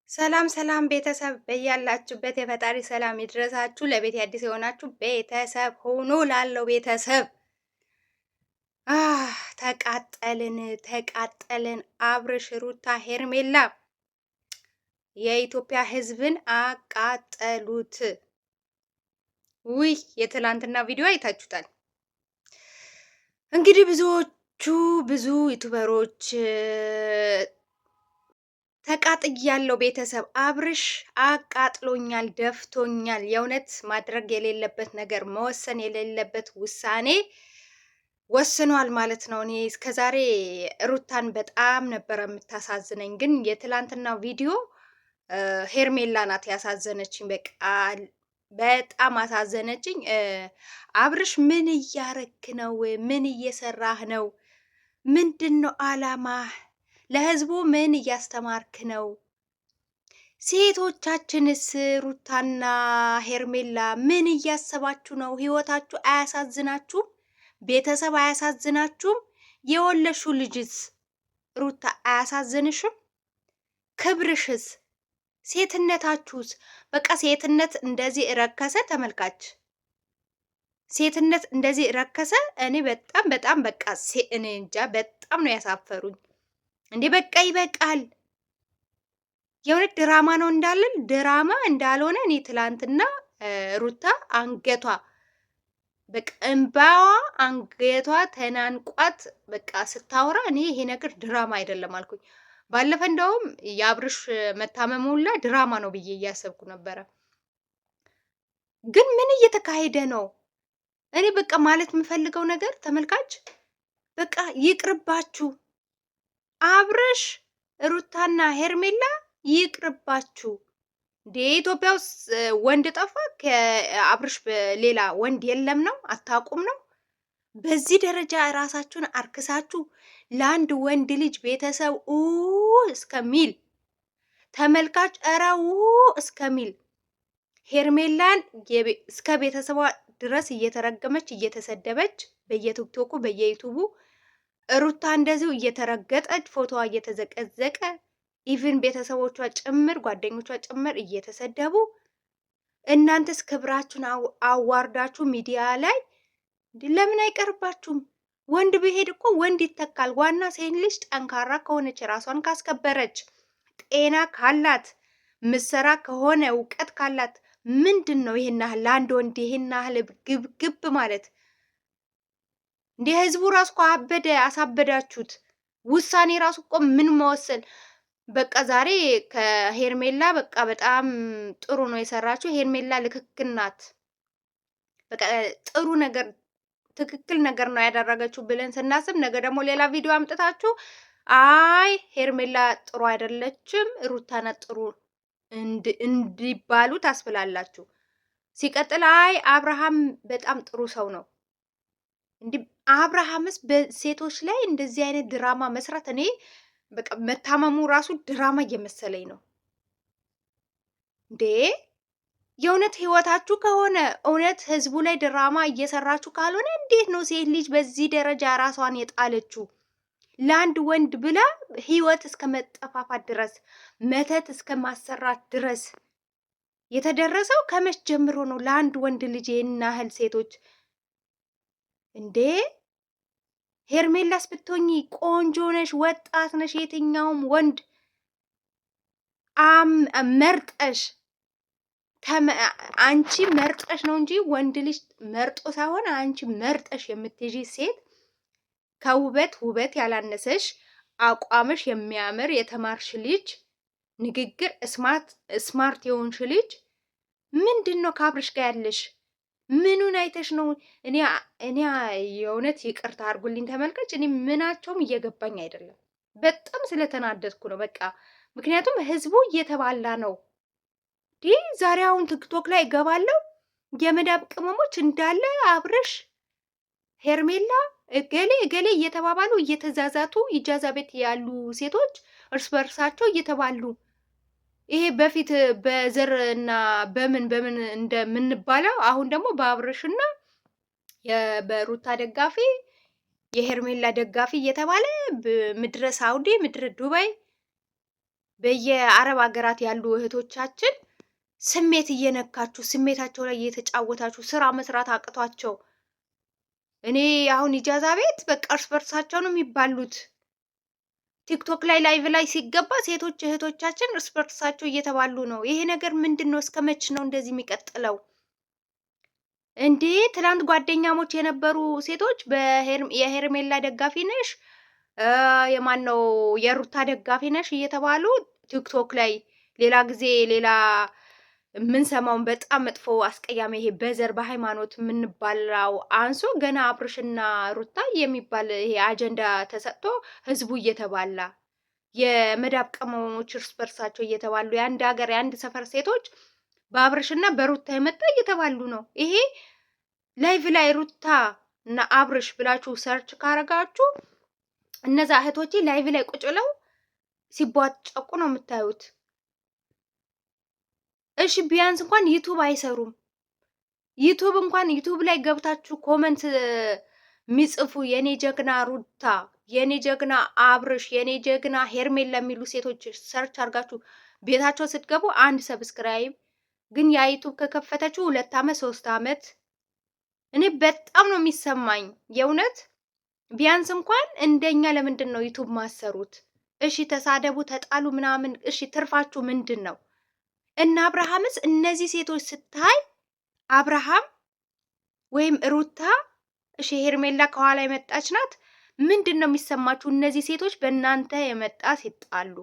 ሰላም ሰላም ቤተሰብ በያላችሁበት የፈጣሪ ሰላም ይድረሳችሁ። ለቤት አዲስ የሆናችሁ ቤተሰብ ሆኖ ላለው ቤተሰብ ተቃጠልን። አብርሽ፣ ሩታ፣ ሄርሜላ የኢትዮጵያ ሕዝብን አቃጠሉት። ውይ የትላንትና ቪዲዮ አይታችሁታል። እንግዲህ ብዙ ዩቱበሮች ተቃጥያለሁ። ቤተሰብ አብርሽ አቃጥሎኛል፣ ደፍቶኛል። የእውነት ማድረግ የሌለበት ነገር መወሰን የሌለበት ውሳኔ ወስኗል ማለት ነው። እኔ እስከዛሬ ሩታን በጣም ነበረ የምታሳዝነኝ፣ ግን የትላንትናው ቪዲዮ ሄርሜላ ናት ያሳዘነችኝ። በቃ በጣም አሳዘነችኝ። አብርሽ ምን እያረክ ነው? ምን እየሰራህ ነው? ምንድን ነው አላማህ? ለህዝቡ ምን እያስተማርክ ነው? ሴቶቻችንስ ሩታና ሄርሜላ ምን እያሰባችሁ ነው? ህይወታችሁ አያሳዝናችሁም? ቤተሰብ አያሳዝናችሁም? የወለሹ ልጅስ ሩታ አያሳዝንሽም? ክብርሽስ? ሴትነታችሁስ? በቃ ሴትነት እንደዚህ ረከሰ። ተመልካች ሴትነት እንደዚህ ረከሰ። እኔ በጣም በቃ እኔ እንጃ በጣም ነው ያሳፈሩኝ። እንዴ በቃ ይበቃል። የእውነት ድራማ ነው እንዳለን ድራማ እንዳልሆነ እኔ ትላንትና ሩታ አንገቷ በቃ እንባዋ አንገቷ ተናንቋት በቃ ስታወራ እኔ ይሄ ነገር ድራማ አይደለም አልኩኝ። ባለፈ እንደውም የአብርሽ መታመሙላ ድራማ ነው ብዬ እያሰብኩ ነበረ። ግን ምን እየተካሄደ ነው? እኔ በቃ ማለት የምፈልገው ነገር ተመልካች በቃ ይቅርባችሁ። አብርሽ ሩታና ሄርሜላ ይቅርባችሁ። እንዴ ኢትዮጵያ ውስጥ ወንድ ጠፋ? ከአብርሽ ሌላ ወንድ የለም ነው? አታውቁም ነው? በዚህ ደረጃ ራሳችሁን አርክሳችሁ ለአንድ ወንድ ልጅ ቤተሰብ እስከሚል ተመልካች እረው እስከሚል ሄርሜላን እስከ ቤተሰቧ ድረስ እየተረገመች እየተሰደበች በየቲክቶኩ በየዩቱቡ ሩታ እንደዚሁ እየተረገጠች ፎቶዋ እየተዘቀዘቀ ኢቭን ቤተሰቦቿ ጭምር ጓደኞቿ ጭምር እየተሰደቡ እናንተስ ክብራችሁን አዋርዳችሁ ሚዲያ ላይ ለምን አይቀርባችሁም? ወንድ ቢሄድ እኮ ወንድ ይተካል። ዋና ሴት ልጅ ጠንካራ ከሆነች ራሷን ካስከበረች ጤና ካላት ምሰራ ከሆነ እውቀት ካላት ምንድን ነው ይሄን ያህል ለአንድ ወንድ ይሄን ያህል ግብግብ ማለት? እንደ ህዝቡ ራሱ እኮ አበደ፣ አሳበዳችሁት። ውሳኔ ራሱ እኮ ምን መወሰን በቃ ዛሬ ከሄርሜላ በቃ በጣም ጥሩ ነው የሰራችው። ሄርሜላ ልክክል ናት። በቃ ጥሩ ነገር ትክክል ነገር ነው ያደረገችው ብለን ስናስብ፣ ነገ ደግሞ ሌላ ቪዲዮ አምጥታችሁ አይ ሄርሜላ ጥሩ አይደለችም ሩታ ናት ጥሩ እንዲባሉ ታስብላላችሁ። ሲቀጥል አይ አብርሃም በጣም ጥሩ ሰው ነው። እንዲህ አብርሃምስ በሴቶች ላይ እንደዚህ አይነት ድራማ መስራት እኔ በቃ መታመሙ ራሱ ድራማ እየመሰለኝ ነው። እንዴ የእውነት ህይወታችሁ ከሆነ እውነት ህዝቡ ላይ ድራማ እየሰራችሁ ካልሆነ እንዴት ነው ሴት ልጅ በዚህ ደረጃ ራሷን የጣለችው? ለአንድ ወንድ ብላ ህይወት እስከ መጠፋፋት ድረስ መተት እስከ ማሰራት ድረስ የተደረሰው ከመች ጀምሮ ነው? ለአንድ ወንድ ልጅ ይህን ያህል ሴቶች እንዴ! ሄርሜላስ ብትሆኚ ቆንጆ ነሽ፣ ወጣት ነሽ። የትኛውም ወንድ መርጠሽ አንቺ መርጠሽ ነው እንጂ ወንድ ልጅ መርጦ ሳይሆን አንቺ መርጠሽ የምትይዢ ሴት ከውበት ውበት ያላነሰሽ አቋምሽ የሚያምር የተማርሽ ልጅ ንግግር ስማርት የሆንሽ ልጅ ምንድን ነው ከአብርሽ ጋር ያለሽ? ምኑን አይተሽ ነው? እኔ የእውነት ይቅርታ አድርጉልኝ ተመልካች፣ እኔ ምናቸውም እየገባኝ አይደለም። በጣም ስለተናደድኩ ነው በቃ። ምክንያቱም ህዝቡ እየተባላ ነው። ዛሬ አሁን ቲክቶክ ላይ እገባለሁ የመዳብ ቅመሞች እንዳለ አብርሽ ሄርሜላ እገሌ እገሌ እየተባባሉ እየተዛዛቱ ኢጃዛ ቤት ያሉ ሴቶች እርስ በርሳቸው እየተባሉ ይሄ በፊት በዘር እና በምን እንደምንባለው አሁን ደግሞ በአብርሽና በሩታ ደጋፊ የሄርሜላ ደጋፊ እየተባለ ምድረ ሳውዲ ምድረ ዱባይ በየአረብ ሀገራት ያሉ እህቶቻችን ስሜት እየነካችሁ ስሜታቸው ላይ እየተጫወታችሁ ስራ መስራት አቅቷቸው እኔ አሁን ኢጃዛ ቤት በቃ እርስ በርሳቸው ነው የሚባሉት። ቲክቶክ ላይ ላይቭ ላይ ሲገባ ሴቶች እህቶቻችን እርስ በርሳቸው እየተባሉ ነው። ይሄ ነገር ምንድን ነው? እስከ መች ነው እንደዚህ የሚቀጥለው? እንዴ ትላንት ጓደኛሞች የነበሩ ሴቶች የሄርሜላ ደጋፊ ነሽ፣ የማን ነው የሩታ ደጋፊ ነሽ እየተባሉ ቲክቶክ ላይ ሌላ ጊዜ ሌላ የምንሰማውን በጣም መጥፎ አስቀያሚ ይሄ በዘር በሃይማኖት የምንባላው አንሶ ገና አብርሽና ሩታ የሚባል ይሄ አጀንዳ ተሰጥቶ ህዝቡ እየተባላ የመዳብ ቅመሞች እርስ በርሳቸው እየተባሉ የአንድ ሀገር የአንድ ሰፈር ሴቶች በአብርሽና በሩታ የመጣ እየተባሉ ነው። ይሄ ላይቭ ላይ ሩታ እና አብርሽ ብላችሁ ሰርች ካረጋችሁ እነዛ እህቶቼ ላይቭ ላይ ቁጭ ብለው ሲቧጨቁ ነው የምታዩት። እሺ ቢያንስ እንኳን ዩቱብ አይሰሩም። ዩቱብ ላይ ገብታችሁ ኮመንት የሚጽፉ የኔ ጀግና ሩታ፣ የኔ ጀግና አብርሽ፣ የኔ ጀግና ሄርሜላ የሚሉ ሴቶች ሰርች አድርጋችሁ ቤታቸው ስትገቡ አንድ ሰብስክራይብ ግን ያ ዩቱብ ከከፈተችው 2 ዓመት 3 ዓመት እኔ በጣም ነው የሚሰማኝ የእውነት። ቢያንስ እንኳን እንደኛ ለምንድን ነው ዩቱብ ማሰሩት? እሺ ተሳደቡ፣ ተጣሉ ምናምን፣ እሺ ትርፋችሁ ምንድን ነው? እና አብርሃምስ እነዚህ ሴቶች ስታይ አብርሃም ወይም ሩታ እሺ ሄርሜላ ከኋላ የመጣች ናት። ምንድን ነው የሚሰማችሁ? እነዚህ ሴቶች በእናንተ የመጣ ሲጣሉ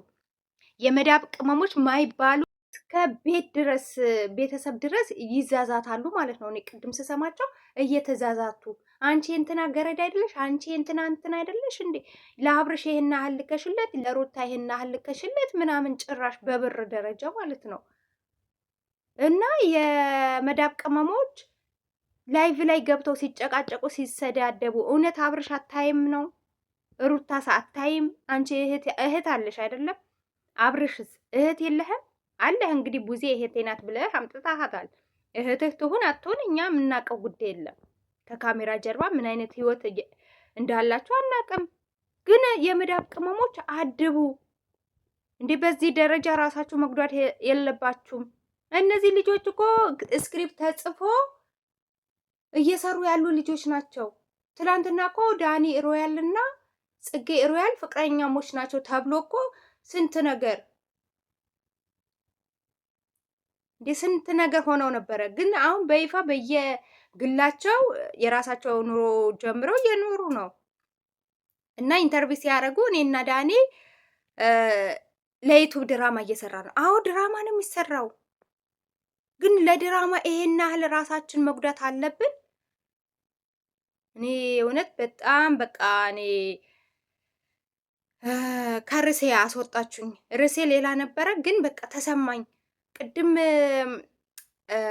የመዳብ ቅመሞች ማይባሉ እስከ ቤት ድረስ ቤተሰብ ድረስ ይዛዛታሉ ማለት ነው። እኔ ቅድም ስሰማቸው እየተዛዛቱ አንቺ እንትና ገረድ አይደለሽ፣ አንቺ እንትና እንትን አይደለሽ እንዴ፣ ለአብርሽ ይሄን ያህል ልከሽለት፣ ለሩታ ይሄን ያህል ልከሽለት ምናምን ጭራሽ በብር ደረጃ ማለት ነው። እና የመዳብ ቅመሞች ላይቭ ላይ ገብተው ሲጨቃጨቁ ሲሰዳደቡ እውነት አብርሽ አታይም ነው? ሩታስ አታይም? አንቺ እህት አለሽ አይደለም? አብርሽስ እህት የለህም? አለህ እንግዲህ ቡዜ እህቴ ናት ብለህ አምጥታሃታል። እህትህ ትሁን አትሁን እኛ የምናውቀው ጉዳይ የለም። ከካሜራ ጀርባ ምን አይነት ህይወት እንዳላችሁ አናውቅም። ግን የመዳብ ቅመሞች አድቡ እንዴ! በዚህ ደረጃ ራሳችሁ መጉዳት የለባችሁም። እነዚህ ልጆች እኮ ስክሪፕት ተጽፎ እየሰሩ ያሉ ልጆች ናቸው። ትላንትና እኮ ዳኒ ሮያል እና ጽጌ ሮያል ፍቅረኛሞች ናቸው ተብሎ እኮ ስንት ነገር ስንት ነገር ሆነው ነበረ። ግን አሁን በይፋ በየግላቸው የራሳቸው ኑሮ ጀምረው እየኖሩ ነው። እና ኢንተርቪው ሲያደርጉ እኔና ዳኒ ለዩቱብ ድራማ እየሰራ ነው። አዎ ድራማ ነው የሚሰራው። ግን ለድራማ ይሄን ያህል ራሳችን መጉዳት አለብን? እኔ እውነት በጣም በቃ እኔ ከርሴ አስወጣችሁኝ። ርሴ ሌላ ነበረ፣ ግን በቃ ተሰማኝ። ቅድም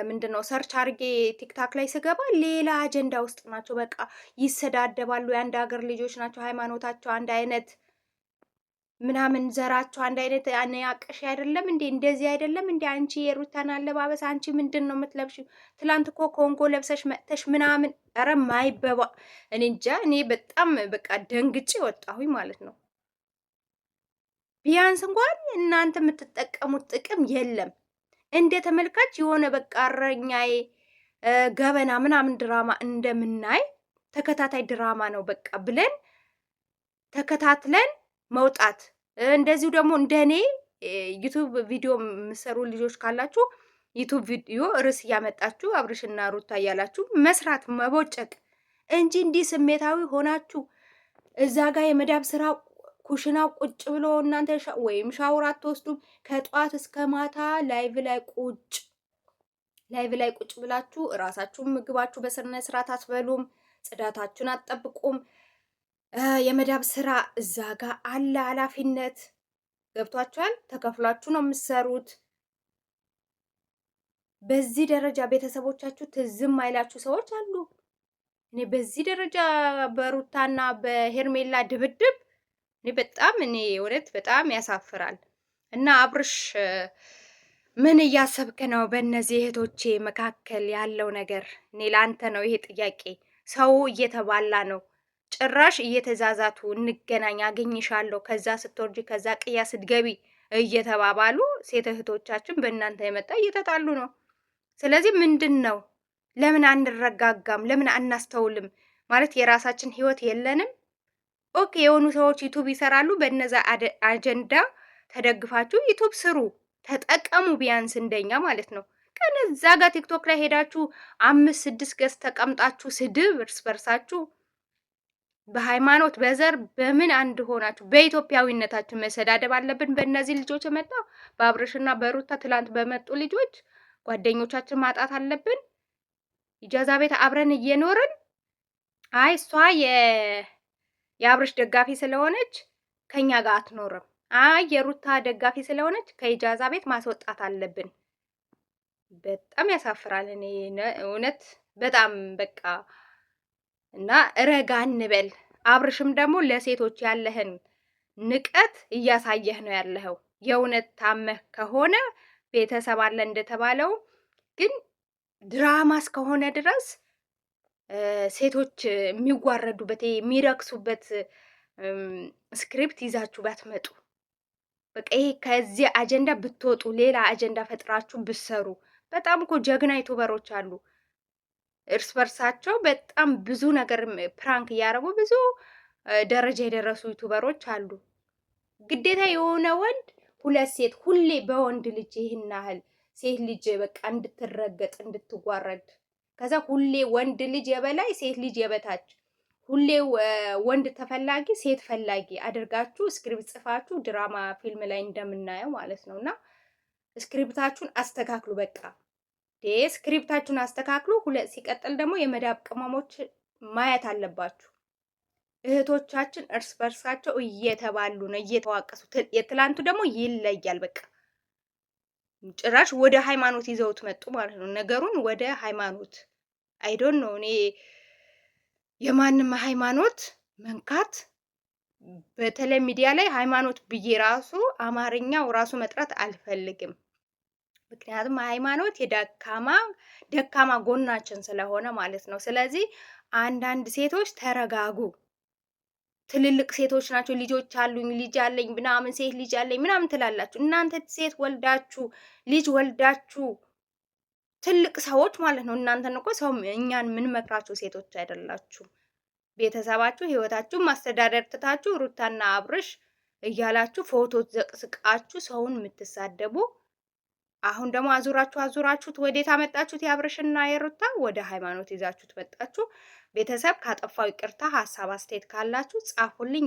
ምንድነው ሰርች አርጌ ቲክታክ ላይ ስገባ ሌላ አጀንዳ ውስጥ ናቸው። በቃ ይሰዳደባሉ። የአንድ ሀገር ልጆች ናቸው። ሃይማኖታቸው አንድ አይነት ምናምን ዘራቸው አንድ አይነት ያቀሽ አይደለም እንዴ? እንደዚህ አይደለም እንዴ? አንቺ የሩታን አለባበስ አንቺ ምንድን ነው የምትለብሺው? ትላንት እኮ ኮንጎ ለብሰሽ መጥተሽ ምናምን። ኧረ ማይበባ እኔ እንጃ። እኔ በጣም በቃ ደንግጬ ወጣሁኝ ማለት ነው። ቢያንስ እንኳን እናንተ የምትጠቀሙት ጥቅም የለም። እንደ ተመልካች የሆነ በቃ እረኛዬ ገበና ምናምን ድራማ እንደምናይ ተከታታይ ድራማ ነው በቃ ብለን ተከታትለን መውጣት። እንደዚሁ ደግሞ እንደኔ ዩቱብ ቪዲዮ የምሰሩ ልጆች ካላችሁ ዩቱብ ቪዲዮ ርዕስ እያመጣችሁ አብርሽና ሩታ እያላችሁ መስራት መቦጨቅ እንጂ እንዲህ ስሜታዊ ሆናችሁ እዛ ጋር የመዳብ ስራ ኩሽናው ቁጭ ብሎ እናንተ ወይም ሻወር አትወስዱም። ከጧት እስከ ማታ ላይቭ ላይ ቁጭ ብላችሁ እራሳችሁን ምግባችሁ በስነ ስርዓት አትበሉም፣ ጽዳታችሁን አትጠብቁም። የመዳብ ስራ እዛ ጋር አለ ኃላፊነት ገብቷችኋል። ተከፍሏችሁ ነው የምትሰሩት። በዚህ ደረጃ ቤተሰቦቻችሁ ትዝም አይላችሁ ሰዎች አሉ። እኔ በዚህ ደረጃ በሩታና በሄርሜላ ድብድብ እኔ እውነት በጣም ያሳፍራል። እና አብርሽ ምን እያሰብክ ነው? በእነዚህ እህቶቼ መካከል ያለው ነገር እኔ ለአንተ ነው ይሄ ጥያቄ። ሰው እየተባላ ነው ጭራሽ እየተዛዛቱ እንገናኝ፣ አገኝሻለሁ፣ ከዛ ስትወርጂ፣ ከዛ ቅያ ስትገቢ እየተባባሉ ሴት እህቶቻችን በእናንተ የመጣ እየተጣሉ ነው። ስለዚህ ምንድን ነው? ለምን አንረጋጋም? ለምን አናስተውልም? ማለት የራሳችን ህይወት የለንም? ኦኬ የሆኑ ሰዎች ዩቱብ ይሰራሉ። በእነዛ አጀንዳ ተደግፋችሁ ዩቱብ ስሩ፣ ተጠቀሙ። ቢያንስ እንደኛ ማለት ነው። ቀን እዛ ጋር ቲክቶክ ላይ ሄዳችሁ 5-6 ገጽ ተቀምጣችሁ ስድብ እርስ በርሳችሁ በሃይማኖት በዘር በምን አንድ ሆናችሁ በኢትዮጵያዊነታችን መሰዳደብ አለብን? በእነዚህ ልጆች የመጣ በአብርሽና በሩታ ትላንት በመጡ ልጆች ጓደኞቻችን ማጣት አለብን? ኢጃዛ ቤት አብረን እየኖርን አይ እሷ የአብርሽ ደጋፊ ስለሆነች ከኛ ጋር አትኖርም፣ አይ የሩታ ደጋፊ ስለሆነች ከኢጃዛ ቤት ማስወጣት አለብን። በጣም ያሳፍራል። እኔ እውነት በጣም በቃ እና ረጋ እንበል። አብርሽም ደግሞ ለሴቶች ያለህን ንቀት እያሳየህ ነው ያለኸው። የእውነት ታመህ ከሆነ ቤተሰብ አለ እንደተባለው፣ ግን ድራማ እስከሆነ ድረስ ሴቶች የሚዋረዱበት የሚረክሱበት ስክሪፕት ይዛችሁ ባትመጡ፣ በቃ ይሄ ከዚህ አጀንዳ ብትወጡ፣ ሌላ አጀንዳ ፈጥራችሁ ብትሰሩ። በጣም እኮ ጀግና ዩቱበሮች አሉ። እርስ በርሳቸው በጣም ብዙ ነገር ፕራንክ እያደረጉ ብዙ ደረጃ የደረሱ ዩቱበሮች አሉ። ግዴታ የሆነ ወንድ ሁለት ሴት ሁሌ በወንድ ልጅ ይህን ያህል ሴት ልጅ በቃ እንድትረገጥ እንድትዋረድ፣ ከዛ ሁሌ ወንድ ልጅ የበላይ ሴት ልጅ የበታች፣ ሁሌ ወንድ ተፈላጊ ሴት ፈላጊ አድርጋችሁ ስክሪፕት ጽፋችሁ ድራማ ፊልም ላይ እንደምናየው ማለት ነው። እና ስክሪፕታችሁን አስተካክሉ። በቃ ስክሪፕታችሁን አስተካክሉ። ሲቀጥል ደግሞ የመዳብ ቅመሞች ማየት አለባችሁ። እህቶቻችን እርስ በርሳቸው እየተባሉ ነው፣ እየተዋቀሱ። የትላንቱ ደግሞ ይለያል። በቃ ጭራሽ ወደ ሃይማኖት ይዘውት መጡ ማለት ነው። ነገሩን ወደ ሃይማኖት አይዶን ነው። እኔ የማንም ሃይማኖት መንካት በተለይ ሚዲያ ላይ ሃይማኖት ብዬ ራሱ አማርኛው ራሱ መጥራት አልፈልግም። ምክንያቱም ሃይማኖት ደካማ ጎናችን ስለሆነ ማለት ነው። ስለዚህ አንዳንድ ሴቶች ተረጋጉ። ትልልቅ ሴቶች ናቸው። ልጆች አሉኝ፣ ልጅ አለኝ ምናምን፣ ሴት ልጅ አለኝ ምናምን ትላላችሁ። እናንተ ሴት ወልዳችሁ ልጅ ወልዳችሁ ትልቅ ሰዎች ማለት ነው። እናንተን እኮ ሰው እኛን ምን መክራችሁ ሴቶች አይደላችሁ። ቤተሰባችሁ ህይወታችሁ ማስተዳደር ትታችሁ ሩታና አብርሽ እያላችሁ ፎቶ ዘቅስቃችሁ ሰውን የምትሳደቡ፣ አሁን ደግሞ አዙራችሁት ወዴት አመጣችሁት? የአብርሽና የሩታ ወደ ሃይማኖት ይዛችሁት መጣችሁ። ቤተሰብ ካጠፋው ይቅርታ፣ ሀሳብ አስተያየት ካላችሁ ጻፉልኝ።